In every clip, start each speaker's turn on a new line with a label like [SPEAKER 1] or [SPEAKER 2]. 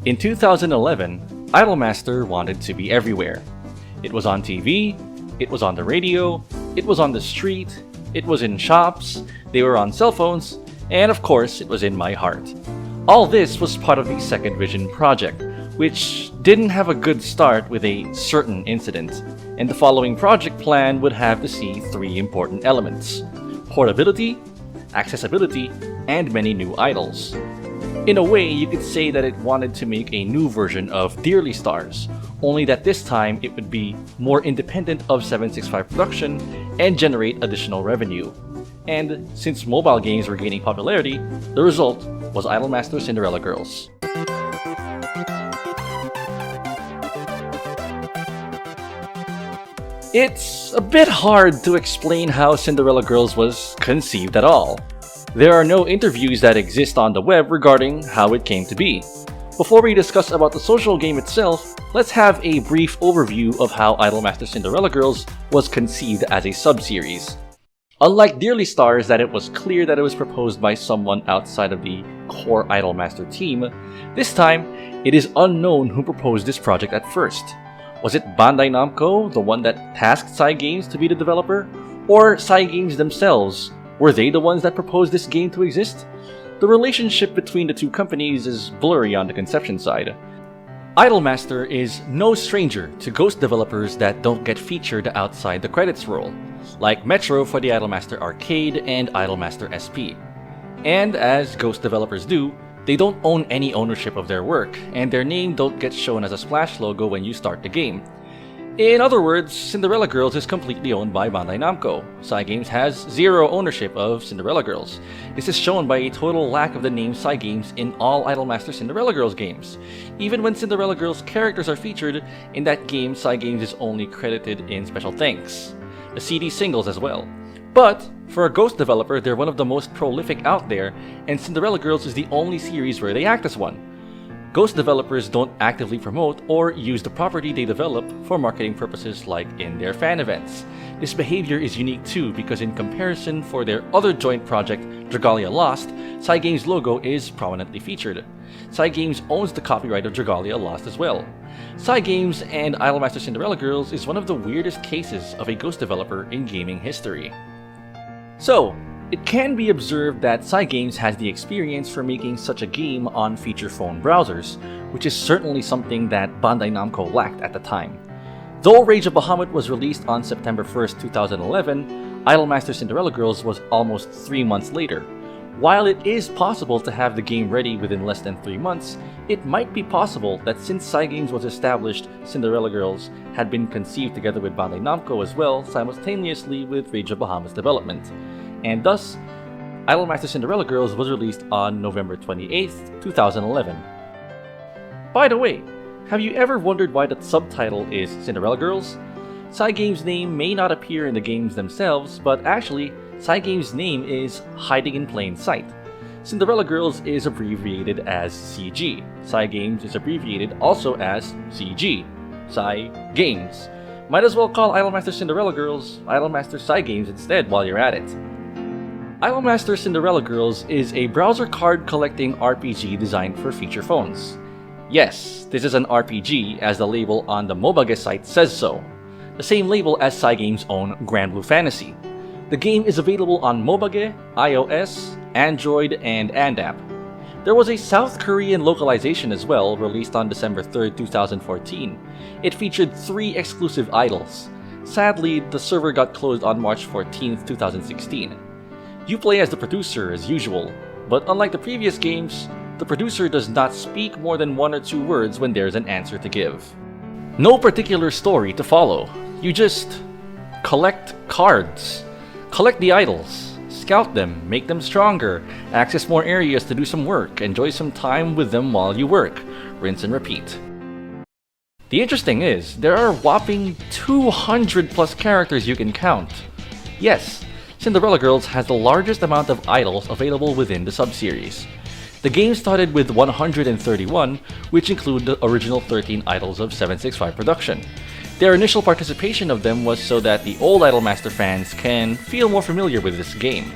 [SPEAKER 1] In 2011, Idolmaster wanted to be everywhere. It was on TV, it was on the radio, it was on the street, it was in shops, they were on cell phones, and of course, it was in my heart. All this was part of the Second Vision project, which didn't have a good start with a certain incident, and the following project plan would have to see three important elements: portability, accessibility, and many new idols. In a way, you could say that it wanted to make a new version of Dearly Stars, only that this time it would be more independent of 765 production and generate additional revenue. And since mobile games were gaining popularity, the result was Idolmaster Cinderella Girls. It's a bit hard to explain how Cinderella Girls was conceived at all. There are no interviews that exist on the web regarding how it came to be. Before we discuss about the social game itself, let's have a brief overview of how Idolmaster Cinderella Girls was conceived as a sub-series. Unlike Dearly Stars, that it was clear that it was proposed by someone outside of the core Idolmaster team, this time it is unknown who proposed this project at first. Was it Bandai Namco, the one that tasked CyGames to be the developer? Or CyGames themselves? Were they the ones that proposed this game to exist? The relationship between the two companies is blurry on the conception side. Idolmaster is no stranger to Ghost developers that don't get featured outside the credits roll, like Metro for the Idolmaster Arcade and Idolmaster SP. And as Ghost developers do, they don't own any ownership of their work, and their name don't get shown as a splash logo when you start the game. In other words, Cinderella Girls is completely owned by Bandai Namco. CyGames has zero ownership of Cinderella Girls. This is shown by a total lack of the name CyGames in all Idolmaster Cinderella Girls games. Even when Cinderella Girls characters are featured in that game, CyGames is only credited in special thanks. The CD singles as well. But for a Ghost developer, they're one of the most prolific out there, and Cinderella Girls is the only series where they act as one. Ghost developers don't actively promote or use the property they develop for marketing purposes like in their fan events. This behavior is unique too because in comparison for their other joint project, Dragalia Lost, CyGames' logo is prominently featured. CyGames owns the copyright of Dragalia Lost as well. CyGames and Idolmaster Cinderella Girls is one of the weirdest cases of a Ghost developer in gaming history. So, it can be observed that CyGames has the experience for making such a game on feature phone browsers, which is certainly something that Bandai Namco lacked at the time. Though Rage of Bahamut was released on September 1st, 2011, Idolmaster Cinderella Girls was almost 3 months later. While it is possible to have the game ready within less than 3 months, it might be possible that since CyGames was established, Cinderella Girls had been conceived together with Bandai Namco as well, simultaneously with Rage of Bahamut's development. And thus, Idolmaster Cinderella Girls was released on November 28th, 2011. By the way, have you ever wondered why the subtitle is Cinderella Girls? CyGames' name may not appear in the games themselves, but actually, CyGames' name is hiding in plain sight. Cinderella Girls is abbreviated as CG. CyGames is abbreviated also as CG. CyGames. Might as well call Idolmaster Cinderella Girls Idolmaster CyGames instead while you're at it. Idolmaster Cinderella Girls is a browser card collecting RPG designed for feature phones. Yes, this is an RPG as the label on the mobage site says so. The same label as CyGames' own Grand Blue Fantasy. The game is available on mobage, iOS, Android, and ANDAP. There was a South Korean localization as well, released on December 3rd, 2014. It featured 3 exclusive idols. Sadly, the server got closed on March 14th, 2016. You play as the producer as usual, but unlike the previous games, the producer does not speak more than 1 or 2 words when there's an answer to give. No particular story to follow. You just collect cards. Collect the idols. Scout them, make them stronger, access more areas to do some work, enjoy some time with them while you work. Rinse and repeat. The interesting is, there are a whopping 200 plus characters you can count. Yes, Cinderella Girls has the largest amount of idols available within the sub-series. The game started with 131, which include the original 13 idols of 765 production. Their initial participation of them was so that the old Idolmaster fans can feel more familiar with this game.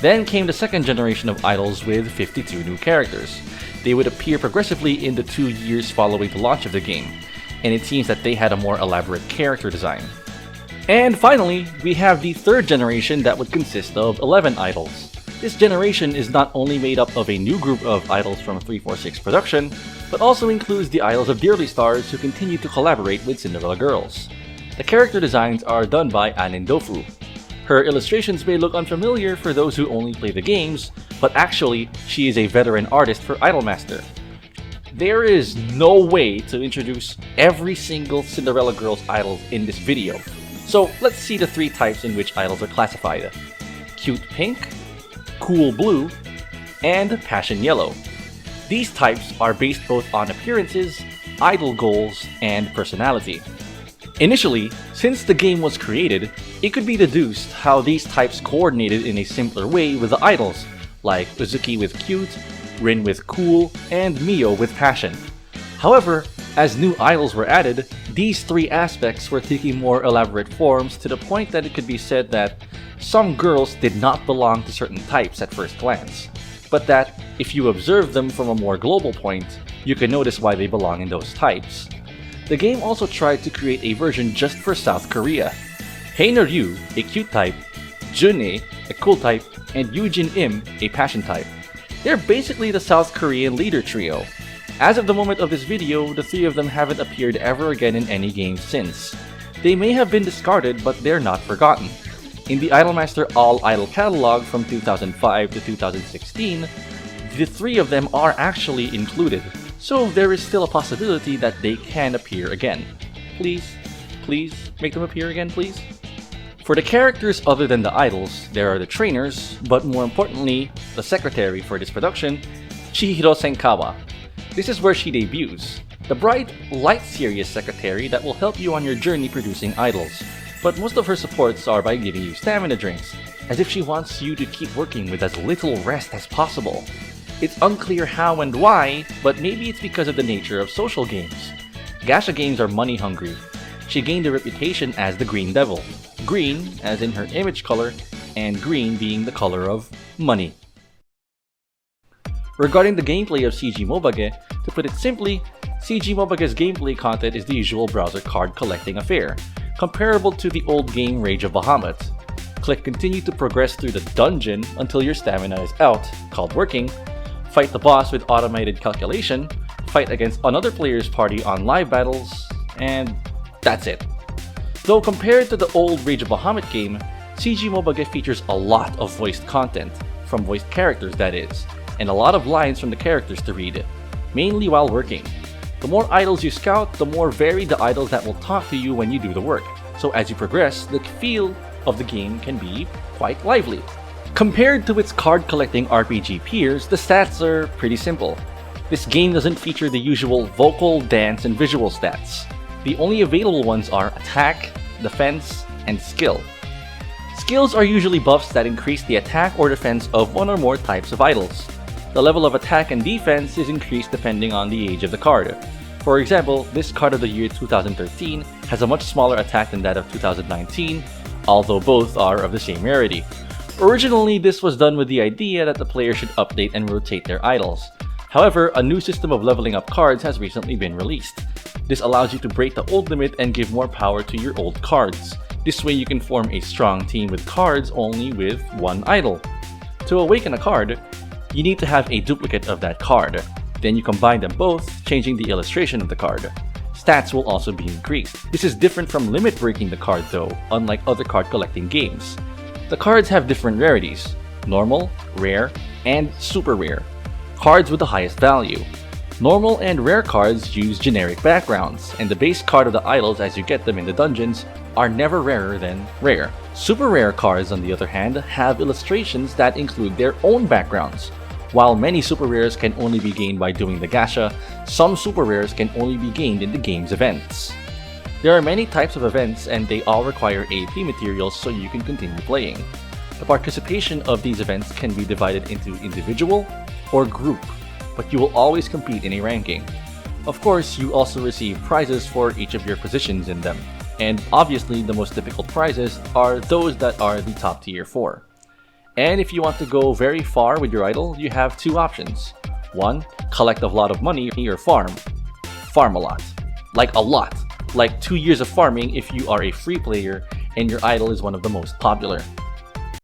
[SPEAKER 1] Then came the second generation of idols with 52 new characters. They would appear progressively in the 2 years following the launch of the game, and it seems that they had a more elaborate character design. And finally, we have the third generation that would consist of 11 idols. This generation is not only made up of a new group of idols from 346 production, but also includes the idols of the early stars who continue to collaborate with Cinderella girls. The character designs are done by Anin Dofu. Her illustrations may look unfamiliar for those who only play the games, but actually, she is a veteran artist for Idolmaster. There is no way to introduce every single Cinderella girl's idols in this video. So let's see the 3 types in which idols are classified: cute pink, cool blue, and passion yellow. These types are based both on appearances, idol goals, and personality. Initially, since the game was created, it could be deduced how these types coordinated in a simpler way with the idols, like Uzuki with cute, Rin with cool, and Mio with passion. However, as new idols were added, these 3 aspects were taking more elaborate forms to the point that it could be said that some girls did not belong to certain types at first glance, but that if you observe them from a more global point, you can notice why they belong in those types. The game also tried to create a version just for South Korea. Ryu, a cute type, Junhye, a cool type, and Yujin Im, a passion type. They're basically the South Korean leader trio. As of the moment of this video, the 3 of them haven't appeared ever again in any game since. They may have been discarded, but they're not forgotten. In the Idolmaster All Idol catalog from 2005 to 2016, the 3 of them are actually included, so there is still a possibility that they can appear again. Please make them appear again, please? For the characters other than the idols, there are the trainers, but more importantly, the secretary for this production, Chihiro Senkawa. This is where she debuts, the bright, light serious secretary that will help you on your journey producing idols. But most of her supports are by giving you stamina drinks, as if she wants you to keep working with as little rest as possible. It's unclear how and why, but maybe it's because of the nature of social games. Gacha games are money hungry. She gained a reputation as the Green Devil. Green, as in her image color, and green being the color of money. Regarding the gameplay of CG Mobage, to put it simply, CG Mobage's gameplay content is the usual browser card collecting affair, comparable to the old game Rage of Bahamut. Click continue to progress through the dungeon until your stamina is out, called working, fight the boss with automated calculation, fight against another player's party on live battles, and that's it. Though compared to the old Rage of Bahamut game, CG Mobage features a lot of voiced content, from voiced characters that is, and a lot of lines from the characters to read, mainly while working. The more idols you scout, the more varied the idols that will talk to you when you do the work, so as you progress, the feel of the game can be quite lively. Compared to its card-collecting RPG peers, the stats are pretty simple. This game doesn't feature the usual vocal, dance, and visual stats. The only available ones are attack, defense, and skill. Skills are usually buffs that increase the attack or defense of one or more types of idols. The level of attack and defense is increased depending on the age of the card. For example, this card of the year 2013 has a much smaller attack than that of 2019, although both are of the same rarity. Originally, this was done with the idea that the player should update and rotate their idols. However, a new system of leveling up cards has recently been released. This allows you to break the old limit and give more power to your old cards. This way you can form a strong team with cards only with one idol. To awaken a card, you need to have a duplicate of that card. Then you combine them both, changing the illustration of the card. Stats will also be increased. This is different from limit breaking the card though, unlike other card collecting games. The cards have different rarities: normal, rare, and super rare. Cards with the highest value. Normal and rare cards use generic backgrounds, and the base card of the idols as you get them in the dungeons are never rarer than rare. Super rare cards, on the other hand, have illustrations that include their own backgrounds. While many super rares can only be gained by doing the gacha, some super rares can only be gained in the game's events. There are many types of events and they all require AP materials so you can continue playing. The participation of these events can be divided into individual or group, but you will always compete in a ranking. Of course, you also receive prizes for each of your positions in them, and obviously the most difficult prizes are those that are the top tier 4. And if you want to go very far with your idol, you have two options. 1. Collect a lot of money or farm. Farm a lot. Like a lot. Like 2 years of farming if you are a free player and your idol is one of the most popular.